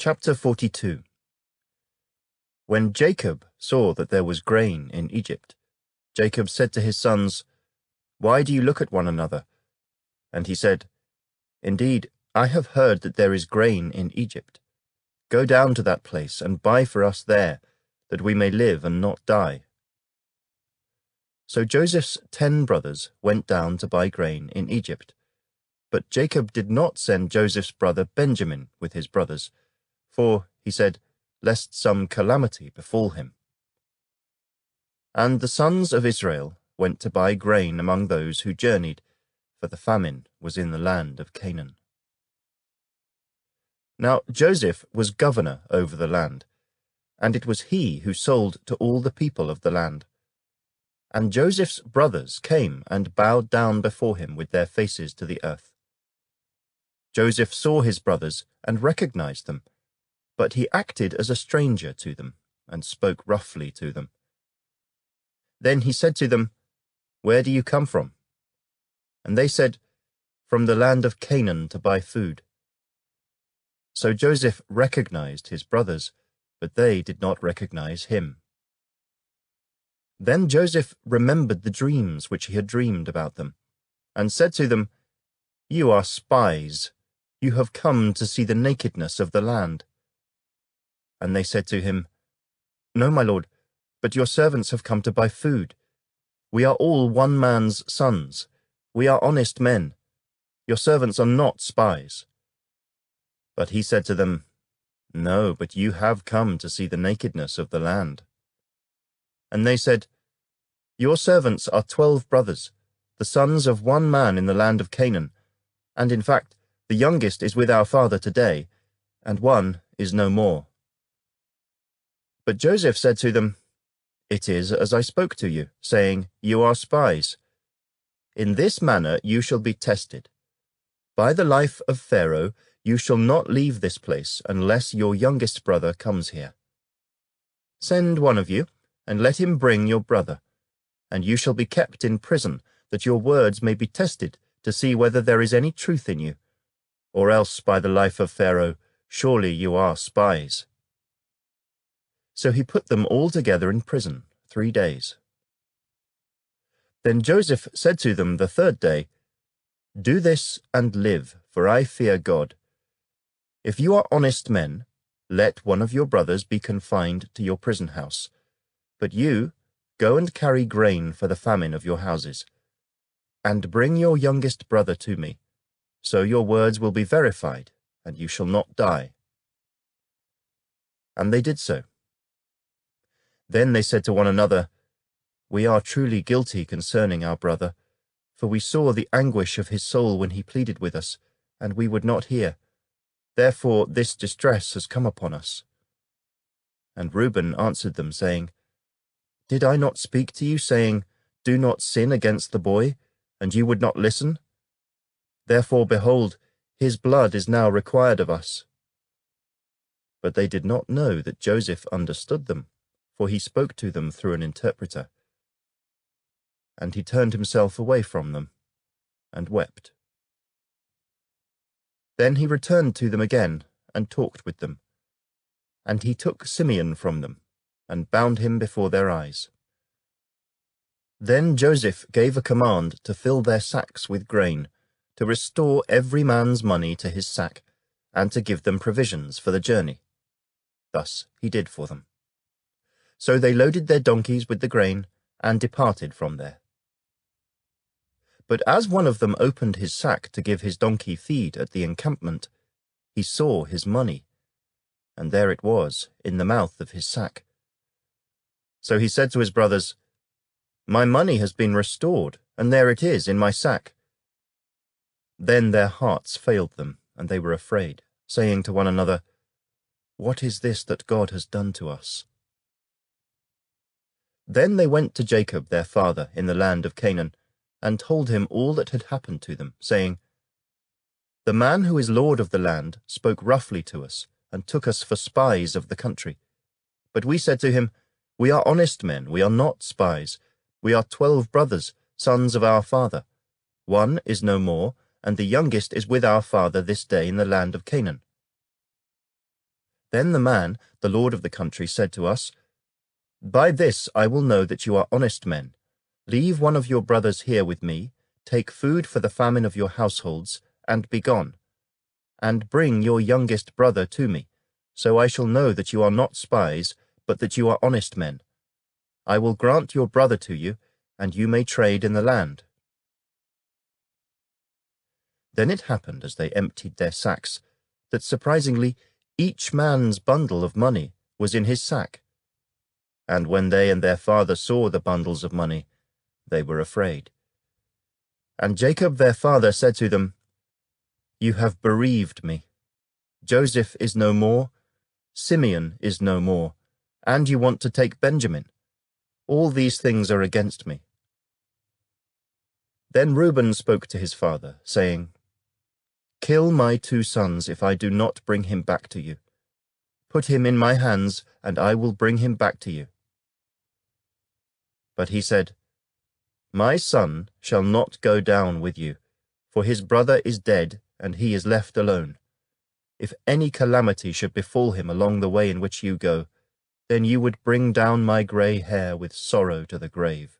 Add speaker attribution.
Speaker 1: Chapter 42. When Jacob saw that there was grain in Egypt, Jacob said to his sons, "Why do you look at one another?" And he said, "Indeed, I have heard that there is grain in Egypt. Go down to that place and buy for us there, that we may live and not die." So Joseph's 10 brothers went down to buy grain in Egypt. But Jacob did not send Joseph's brother Benjamin with his brothers, for, he said, lest some calamity befall him. And the sons of Israel went to buy grain among those who journeyed, for the famine was in the land of Canaan. Now Joseph was governor over the land, and it was he who sold to all the people of the land. And Joseph's brothers came and bowed down before him with their faces to the earth. Joseph saw his brothers and recognized them, but he acted as a stranger to them and spoke roughly to them. Then he said to them, "Where do you come from?" And they said, "From the land of Canaan to buy food." So Joseph recognized his brothers, but they did not recognize him. Then Joseph remembered the dreams which he had dreamed about them, and said to them, "You are spies. You have come to see the nakedness of the land." And they said to him, "No, my lord, but your servants have come to buy food. We are all one man's sons. We are honest men. Your servants are not spies." But he said to them, "No, but you have come to see the nakedness of the land." And they said, "Your servants are 12 brothers, the sons of one man in the land of Canaan, and in fact the youngest is with our father today, and one is no more." But Joseph said to them, "It is as I spoke to you, saying, 'You are spies.' In this manner you shall be tested. By the life of Pharaoh you shall not leave this place unless your youngest brother comes here. Send one of you, and let him bring your brother, and you shall be kept in prison, that your words may be tested to see whether there is any truth in you. Or else, by the life of Pharaoh, surely you are spies." So he put them all together in prison 3 days. Then Joseph said to them the 3rd day, "Do this and live, for I fear God. If you are honest men, let one of your brothers be confined to your prison house. But you go and carry grain for the famine of your houses. And bring your youngest brother to me, so your words will be verified, and you shall not die." And they did so. Then they said to one another, "We are truly guilty concerning our brother, for we saw the anguish of his soul when he pleaded with us, and we would not hear. Therefore this distress has come upon us." And Reuben answered them, saying, "Did I not speak to you, saying, 'Do not sin against the boy,' and you would not listen? Therefore, behold, his blood is now required of us." But they did not know that Joseph understood them, for he spoke to them through an interpreter. And he turned himself away from them, and wept. Then he returned to them again, and talked with them. And he took Simeon from them, and bound him before their eyes. Then Joseph gave a command to fill their sacks with grain, to restore every man's money to his sack, and to give them provisions for the journey. Thus he did for them. So they loaded their donkeys with the grain, and departed from there. But as one of them opened his sack to give his donkey feed at the encampment, he saw his money, and there it was in the mouth of his sack. So he said to his brothers, "My money has been restored, and there it is in my sack." Then their hearts failed them, and they were afraid, saying to one another, "What is this that God has done to us?" Then they went to Jacob their father in the land of Canaan, and told him all that had happened to them, saying, "The man who is lord of the land spoke roughly to us, and took us for spies of the country. But we said to him, 'We are honest men, we are not spies. We are 12 brothers, sons of our father. One is no more, and the youngest is with our father this day in the land of Canaan.' Then the man, the lord of the country, said to us, By this I will know that you are honest men. Leave one of your brothers here with me, take food for the famine of your households, and be gone. And bring your youngest brother to me, so I shall know that you are not spies, but that you are honest men. I will grant your brother to you, and you may trade in the land. Then it happened, as they emptied their sacks, that surprisingly each man's bundle of money was in his sack. And when they and their father saw the bundles of money, they were afraid. And Jacob their father said to them, You have bereaved me. Joseph is no more, Simeon is no more, and you want to take Benjamin. All these things are against me. Then Reuben spoke to his father, saying, Kill my 2 sons if I do not bring him back to you. Put him in my hands, and I will bring him back to you. But he said, My son shall not go down with you, for his brother is dead, and he is left alone. If any calamity should befall him along the way in which you go, then you would bring down my grey hair with sorrow to the grave.